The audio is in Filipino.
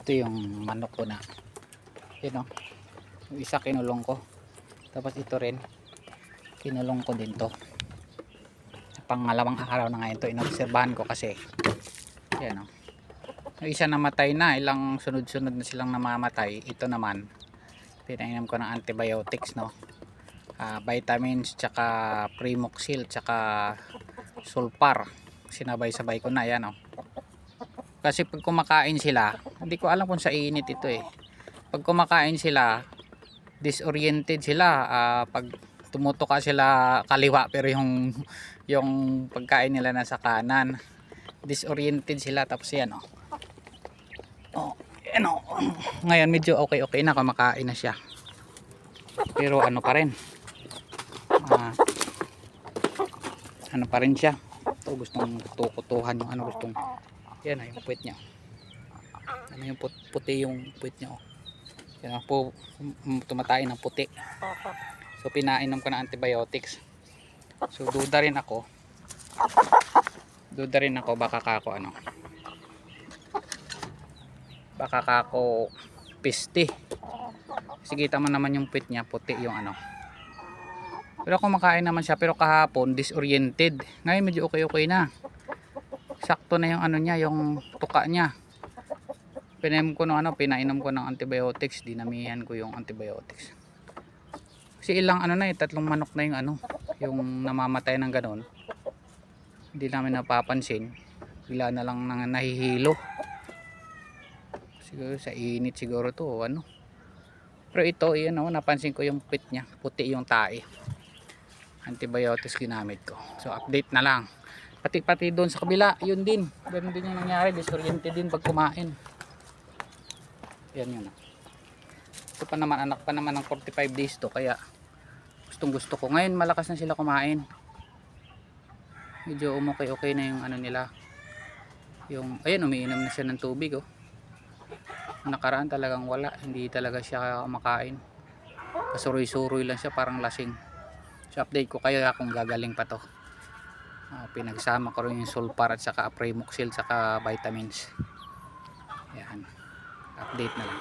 Ito yung manok ko na. Yun o. Yung isa kinulong ko. Tapos ito rin. Kinulong ko din to. Pangalawang araw na ngayon to. Inobserbahan ko kasi. Yan o. Yung isa namatay na. Ilang sunod-sunod na silang namamatay. Ito naman. Pinainom ko ng antibiotics, no. Vitamins, tsaka Primoxil, tsaka Sulfar. Sinabay-sabay ko na. Yan o. Kasi pag kumakain sila, hindi ko alam kung sa init ito eh. Pag kumakain sila, disoriented sila. Pag tumutuka sila kaliwa pero yung pagkain nila nasa kanan, disoriented sila. Tapos yan oh. Oh, yan oh. Ngayon medyo okay na, kumakain na siya. Pero ano pa rin. Ano pa rin siya. Ito gustong tukutuhan yung ano gustong. Yan oh, yung puwet niya. Ano yung puti yung puwet niya oh. Yan po, tumatay ng puti. So pinainom ko ng antibiotics. So duda rin ako baka kako ano, baka kako piste. Sige, tama naman yung puwet niya, puti yung ano. Pero kumakain naman siya, pero kahapon disoriented. Ngayon medyo okay na. Sakto na yung ano niya, yung tuka niya. Pinainom ko ng antibiotics, dinamihan ko yung antibiotics. Kasi ilang ano na eh, 3 manok na yung ano, yung namamatay ng ganon. Hindi namin napapansin. Bigla na lang nahihilo. Siguro sa init siguro to o ano. Pero ito, yun oh, napansin ko yung pit niya, puti yung tae. Antibiotics ginamit ko. So update na lang. Pati doon sa kabila, yun din. Ganun din yung nangyari, disoriented din pag kumain. Yan yun. Ito pa naman, anak pa naman ng 45 days to, kaya gustong gusto ko. Ngayon malakas na sila kumain. Medyo okay na yung ano nila. Yung, ayun, umiinom na siya ng tubig oh. Nakaraan talagang wala, hindi talaga siya makain. Pasuroy-suroy lang siya, parang lasing. So update ko kayo kung gagaling pa to. Pinagsama ko rin yung Sulfar at saka Primoxil saka vitamins. Yan. Update na lang.